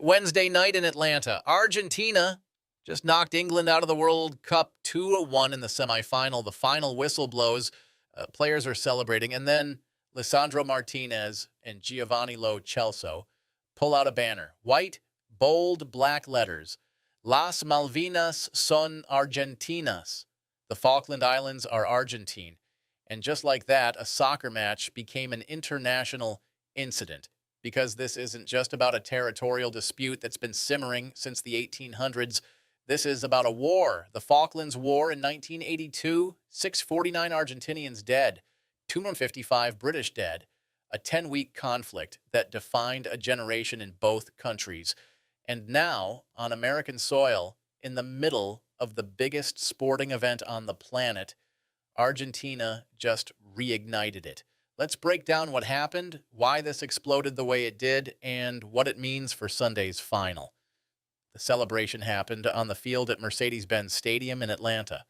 Wednesday night in Atlanta, Argentina just knocked England out of the World Cup 2-1 in the semifinal. The final whistle blows. Players are celebrating. And then Lisandro Martinez and Giovanni Lo Celso pull out a banner. White, bold, black letters. Las Malvinas son Argentinas. The Falkland Islands are Argentine. And just like that, a soccer match became an international incident, because this isn't just about a territorial dispute that's been simmering since the 1800s. This is about a war. The Falklands War in 1982, 649 Argentinians dead, 255 British dead, a 10-week conflict that defined a generation in both countries. And now, on American soil, in the middle of the biggest sporting event on the planet, Argentina just reignited it. Let's break down what happened, why this exploded the way it did, and what it means for Sunday's final. The celebration happened on the field at Mercedes-Benz Stadium in Atlanta.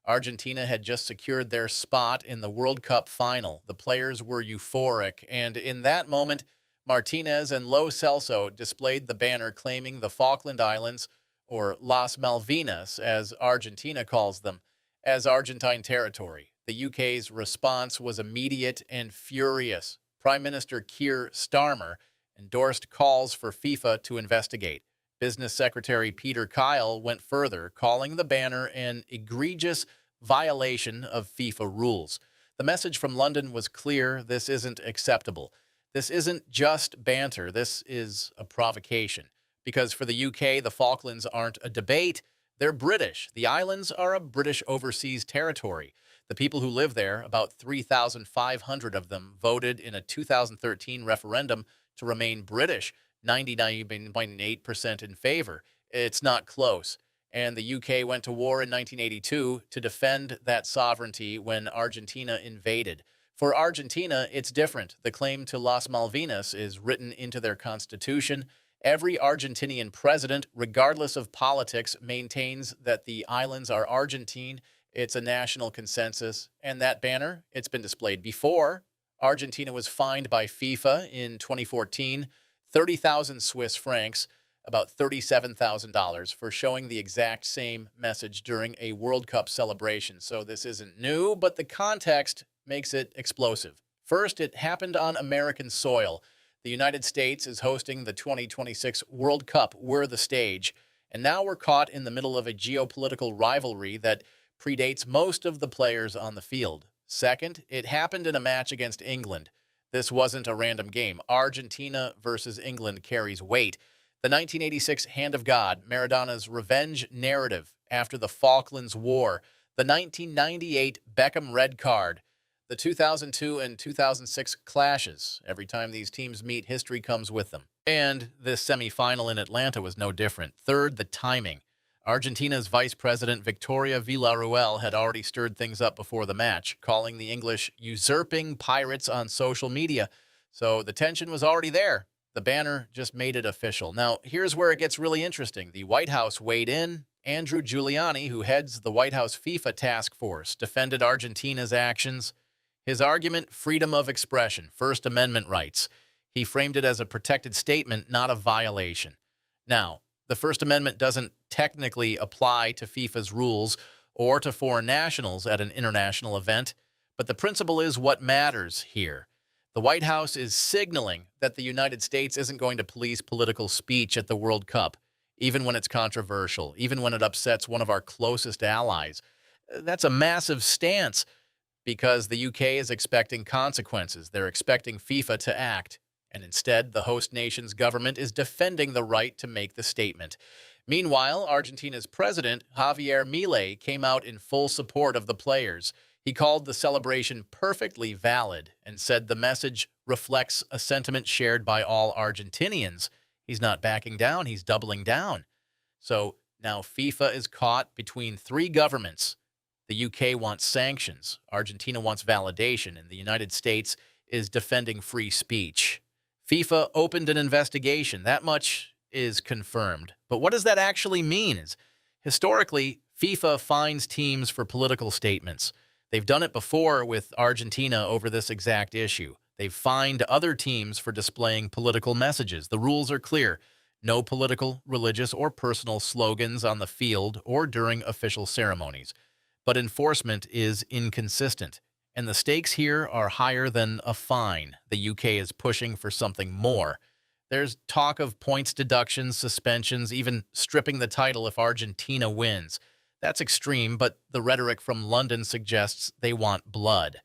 Argentina had just secured their spot in the World Cup final. The players were euphoric, and in that moment, Martinez and Lo Celso displayed the banner claiming the Falkland Islands, or Las Malvinas, as Argentina calls them, as Argentine territory. The UK's response was immediate and furious. Prime Minister Keir Starmer endorsed calls for FIFA to investigate. Business Secretary Peter Kyle went further, calling the banner an egregious violation of FIFA rules. The message from London was clear: this isn't acceptable. This isn't just banter, this is a provocation. Because for the UK, the Falklands aren't a debate, they're British. The islands are a British overseas territory. The people who live there, about 3,500 of them, voted in a 2013 referendum to remain British, 99.8% in favor. It's not close. And the UK went to war in 1982 to defend that sovereignty when Argentina invaded. For Argentina, it's different. The claim to Las Malvinas is written into their constitution. Every Argentinian president, regardless of politics, maintains that the islands are Argentine. It's a national consensus. And that banner, it's been displayed before. Argentina was fined by FIFA in 2014, 30,000 Swiss francs, about $37,000, for showing the exact same message during a World Cup celebration. So this isn't new, but the context makes it explosive. First, it happened on American soil. The United States is hosting the 2026 World Cup. We're the stage. And now we're caught in the middle of a geopolitical rivalry that predates most of the players on the field. Second, it happened in a match against England. This wasn't a random game. Argentina versus England carries weight. The 1986 Hand of God, Maradona's revenge narrative after the Falklands War, the 1998 Beckham red card, the 2002 and 2006 clashes. Every time these teams meet, history comes with them. And this semifinal in Atlanta was no different. Third, the timing. Argentina's Vice President Victoria Villarruel had already stirred things up before the match, calling the English usurping pirates on social media. So the tension was already there. The banner just made it official. Now, here's where it gets really interesting. The White House weighed in. Andrew Giuliani, who heads the White House FIFA task force, defended Argentina's actions. His argument: freedom of expression, First Amendment rights. He framed it as a protected statement, not a violation. Now, the First Amendment doesn't technically apply to FIFA's rules or to foreign nationals at an international event, but the principle is what matters here. The White House is signaling that the United States isn't going to police political speech at the World Cup, even when it's controversial, even when it upsets one of our closest allies. That's a massive stance, because the UK is expecting consequences. They're expecting FIFA to act. And instead, the host nation's government is defending the right to make the statement. Meanwhile, Argentina's president, Javier Milei, came out in full support of the players. He called the celebration perfectly valid and said the message reflects a sentiment shared by all Argentinians. He's not backing down, he's doubling down. So now FIFA is caught between three governments. The UK wants sanctions, Argentina wants validation, and the United States is defending free speech. FIFA opened an investigation. That much is confirmed. But what does that actually mean? Historically, FIFA fines teams for political statements. They've done it before with Argentina over this exact issue. They've fined other teams for displaying political messages. The rules are clear. No political, religious, or personal slogans on the field or during official ceremonies. But enforcement is inconsistent, and the stakes here are higher than a fine. The UK is pushing for something more. There's talk of points deductions, suspensions, even stripping the title if Argentina wins. That's extreme, but the rhetoric from London suggests they want blood.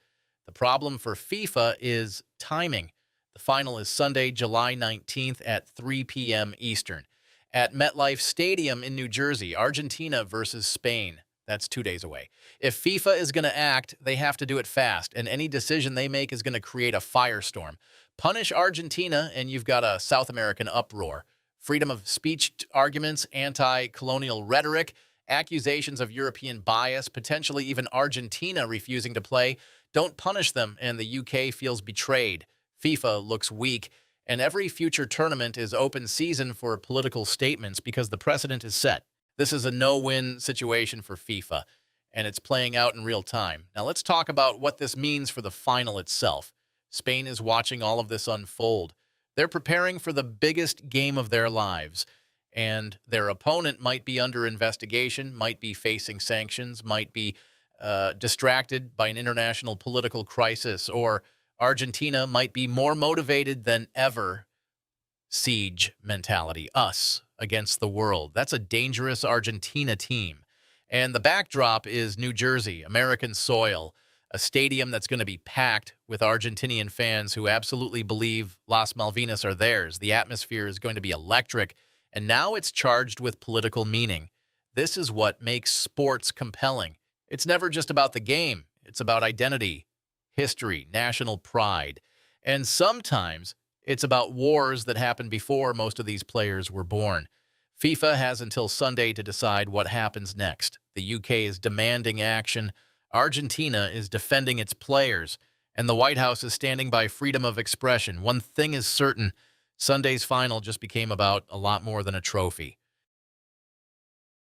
The problem for FIFA is timing. The final is Sunday, July 19th at 3 p.m. Eastern at MetLife Stadium in New Jersey, Argentina versus Spain. That's 2 days away. If FIFA is going to act, they have to do it fast, and any decision they make is going to create a firestorm. Punish Argentina, and you've got a South American uproar. Freedom of speech arguments, anti-colonial rhetoric, accusations of European bias, potentially even Argentina refusing to play. Don't punish them, and the UK feels betrayed. FIFA looks weak, and every future tournament is open season for political statements because the precedent is set. This is a no-win situation for FIFA, and it's playing out in real time. Now let's talk about what this means for the final itself. Spain is watching all of this unfold. They're preparing for the biggest game of their lives, and their opponent might be under investigation, might be facing sanctions, might be distracted by an international political crisis, or Argentina might be more motivated than ever. Siege mentality, us against the world. That's a dangerous Argentina team. And the backdrop is New Jersey, American soil, a stadium that's going to be packed with Argentinian fans who absolutely believe Las Malvinas are theirs. The atmosphere is going to be electric, and now it's charged with political meaning. This is what makes sports compelling. It's never just about the game. It's about identity, history, national pride. And sometimes it's about wars that happened before most of these players were born. FIFA has until Sunday to decide what happens next. The UK is demanding action. Argentina is defending its players. And the White House is standing by freedom of expression. One thing is certain, Sunday's final just became about a lot more than a trophy.